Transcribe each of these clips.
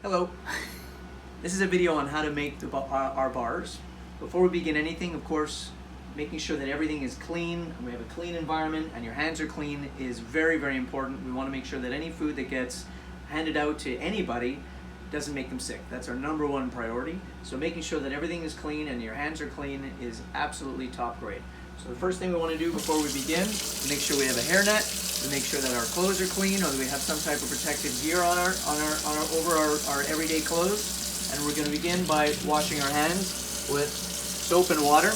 Hello. This is a video on how to make our bars. Before we begin anything, of course, making sure that everything is clean, and we have a clean environment, and your hands are clean is very, very important. We want to make sure that any food that gets handed out to anybody doesn't make them sick. That's our #1 priority. So making sure that everything is clean and your hands are clean is absolutely top grade. So the first thing we want to do before we begin is make sure we have a hairnet. We make sure that our clothes are clean, or that we have some type of protective gear on over our everyday clothes. And we're going to begin by washing our hands with soap and water.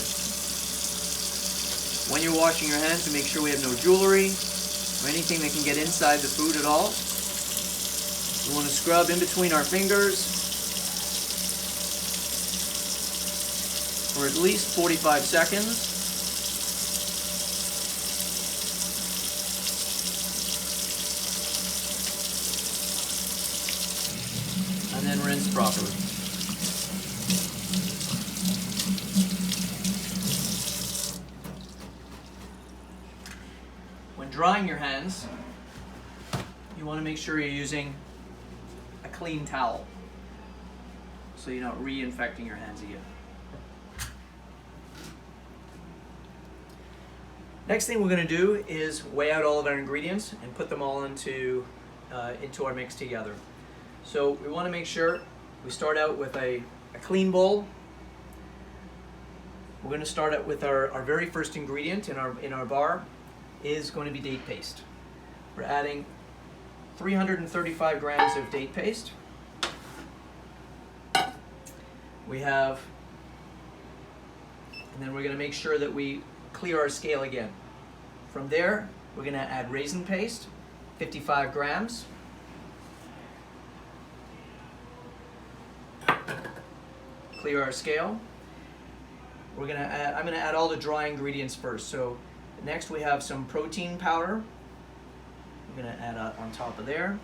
When you're washing your hands, to make sure we have no jewelry or anything that can get inside the food at all. We want to scrub in between our fingers for at least 45 seconds. And then rinse properly. When drying your hands, you want to make sure you're using a clean towel so you're not reinfecting your hands again. Next thing we're going to do is weigh out all of our ingredients and put them all into our mix together. So we want to make sure we start out with a clean bowl. We're going to start out with our very first ingredient in our bar is going to be date paste. We're adding 335 grams of date paste. We have, and then we're going to make sure that we clear our scale again. From there, we're going to add raisin paste, 55 grams. Clear our scale. I'm going to add all the dry ingredients first. So next we have some protein powder. I'm going to add on top of there.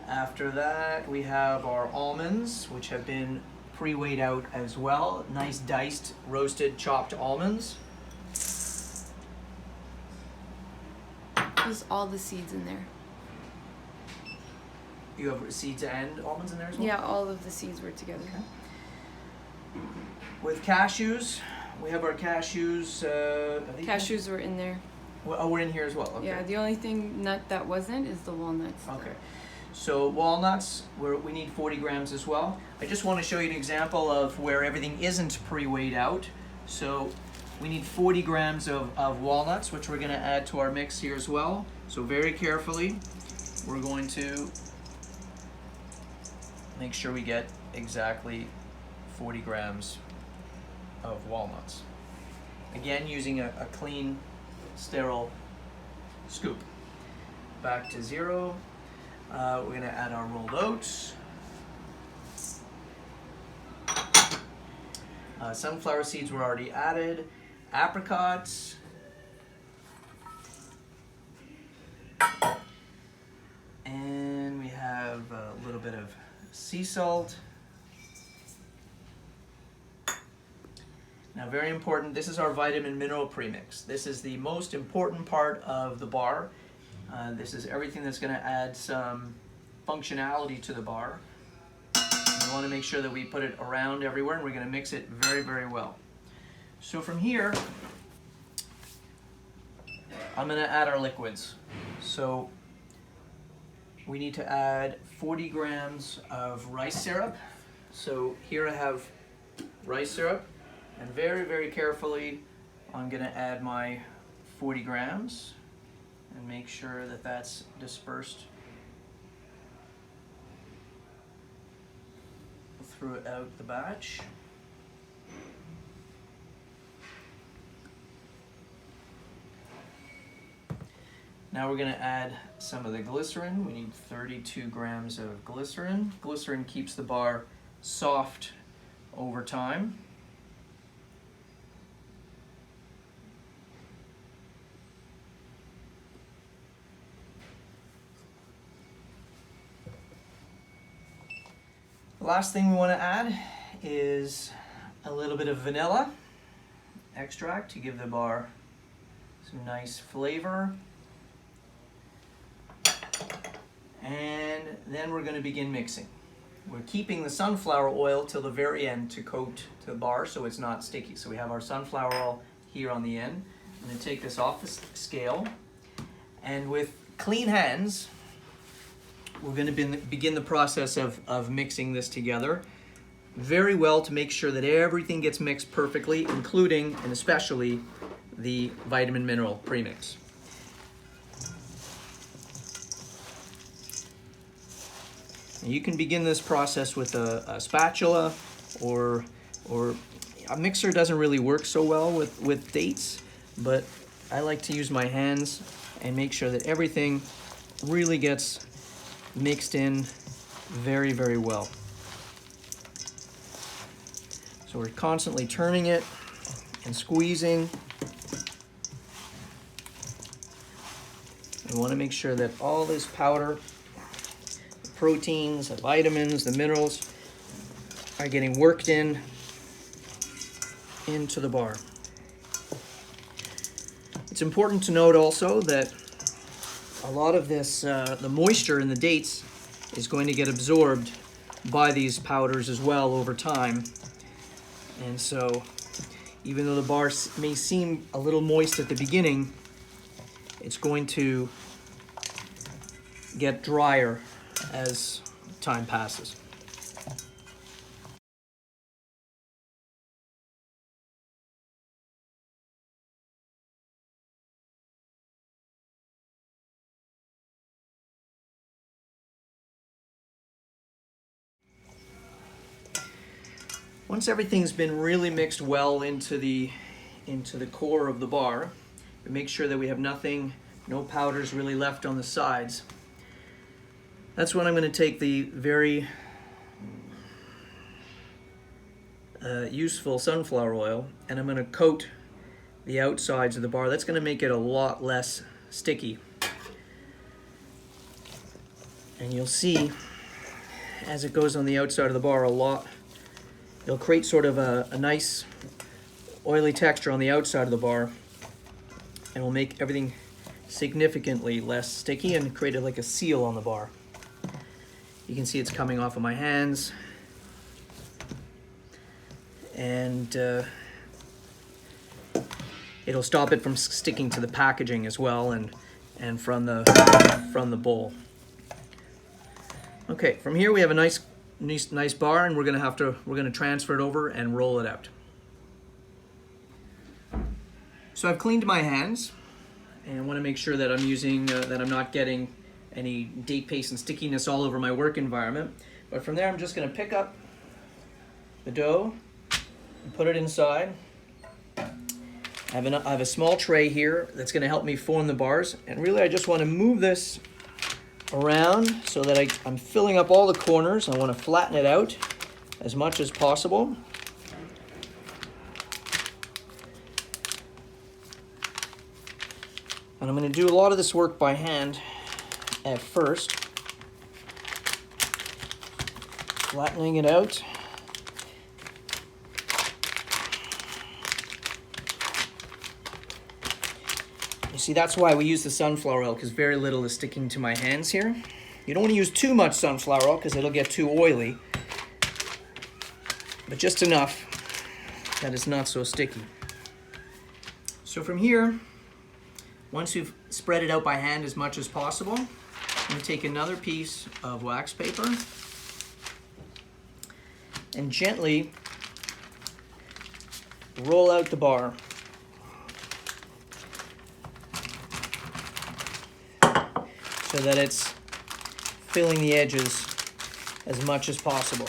After that, we have our almonds, which have been pre-weighed out as well. Nice diced, roasted, chopped almonds. There's all the seeds in there. You have seeds and almonds in there as well? Yeah, all of the seeds were together. Okay. With cashews, we have our cashews. Cashews were in there. Oh, we're in here as well. Okay. Yeah, the only thing nut that wasn't is the walnuts. Okay. So walnuts, we need 40 grams as well. I just want to show you an example of where everything isn't pre-weighed out. So we need 40 grams of walnuts, which we're going to add to our mix here as well. So very carefully, we're going to make sure we get exactly 40 grams of walnuts. Again, using a clean, sterile scoop. Back to zero. We're going to add our rolled oats. Sunflower seeds were already added. Apricots. And we have a little bit of sea salt. Now, very important, this is our vitamin mineral premix. This is the most important part of the bar. This is everything that's going to add some functionality to the bar. We want to make sure that we put it around everywhere, and we're going to mix it very, very well. So from here, I'm going to add our liquids. So we need to add 40 grams of rice syrup. So here I have rice syrup, and very, very carefully, I'm going to add my 40 grams. And make sure that that's dispersed throughout the batch. Now we're going to add some of the glycerin. We need 32 grams of glycerin. Glycerin keeps the bar soft over time. The last thing we want to add is a little bit of vanilla extract to give the bar some nice flavor. And then we're going to begin mixing. We're keeping the sunflower oil till the very end to coat the bar so it's not sticky. So we have our sunflower oil here on the end. I'm going to take this off the scale, and with clean hands, we're going to begin the process of mixing this together very well to make sure that everything gets mixed perfectly, including and especially the vitamin mineral premix. You can begin this process with a spatula, or a mixer doesn't really work so well with dates, but I like to use my hands and make sure that everything really gets mixed in very, very well. So we're constantly turning it and squeezing. We want to make sure that all this powder, the proteins, the vitamins, the minerals are getting worked into the bar. It's important to note also that a lot of this, the moisture in the dates is going to get absorbed by these powders as well over time. And so even though the bar may seem a little moist at the beginning, it's going to get drier as time passes. Once everything's been really mixed well into the core of the bar, we make sure that we have no powders really left on the sides. That's when I'm going to take the very useful sunflower oil, and I'm going to coat the outsides of the bar. That's going to make it a lot less sticky. And you'll see as it goes on the outside of the bar it'll create sort of a nice oily texture on the outside of the bar, and will make everything significantly less sticky and create like a seal on the bar. You can see it's coming off of my hands, and it'll stop it from sticking to the packaging as well, and from the bowl. Okay, from here we have a nice bar, and we're gonna transfer it over and roll it out. So I've cleaned my hands, and I want to make sure that I'm using that I'm not getting any date paste and stickiness all over my work environment. But from there, I'm just going to pick up the dough and put it inside. I have a small tray here that's going to help me form the bars, and really I just want to move this around so that I'm filling up all the corners. I want to flatten it out as much as possible. And I'm going to do a lot of this work by hand at first, flattening it out. You see, that's why we use the sunflower oil, because very little is sticking to my hands here. You don't want to use too much sunflower oil because it'll get too oily, but just enough that it's not so sticky. So from here, once you've spread it out by hand as much as possible, I'm going to take another piece of wax paper and gently roll out the bar. So that it's filling the edges as much as possible.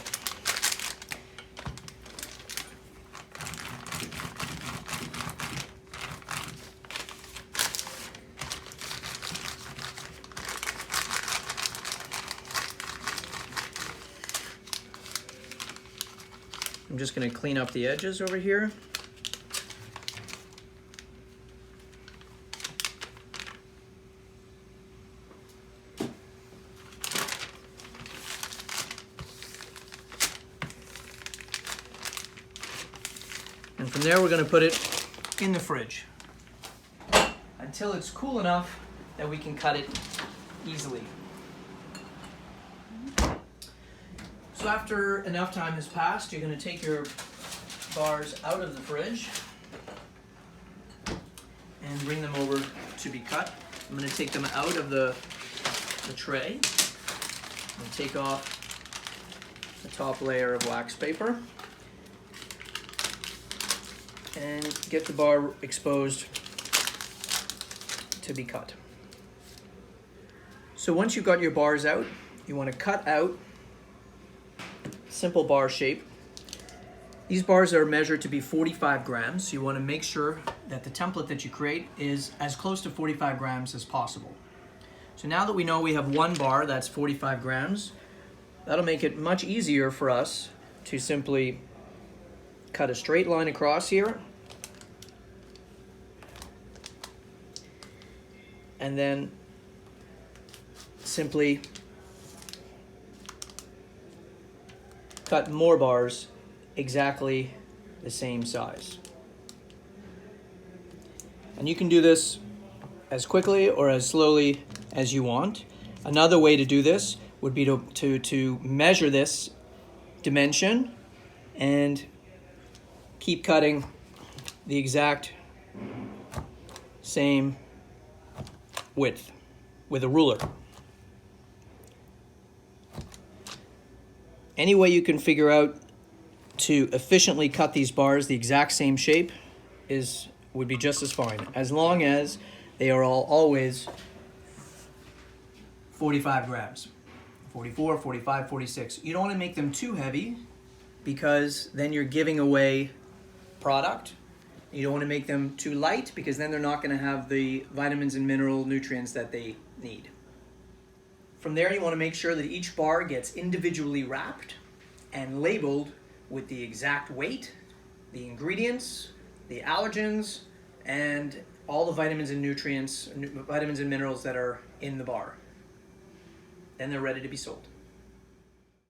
I'm just going to clean up the edges over here. And from there, we're going to put it in the fridge until it's cool enough that we can cut it easily. So after enough time has passed, you're going to take your bars out of the fridge and bring them over to be cut. I'm going to take them out of the tray and take off the top layer of wax paper and get the bar exposed to be cut. So once you've got your bars out, you want to cut out simple bar shape. These bars are measured to be 45 grams, so you want to make sure that the template that you create is as close to 45 grams as possible. So now that we know we have one bar that's 45 grams, that'll make it much easier for us to simply cut a straight line across here and then simply cut more bars exactly the same size. And you can do this as quickly or as slowly as you want. Another way to do this would be to measure this dimension and keep cutting the exact same width with a ruler. Any way you can figure out to efficiently cut these bars the exact same shape would be just as fine, as long as they are always 45 grams. 44, 45, 46. You don't want to make them too heavy because then you're giving away product. You don't want to make them too light because then they're not going to have the vitamins and mineral nutrients that they need. From there, you want to make sure that each bar gets individually wrapped and labeled with the exact weight, the ingredients, the allergens, and all the vitamins and nutrients, vitamins and minerals that are in the bar. Then they're ready to be sold.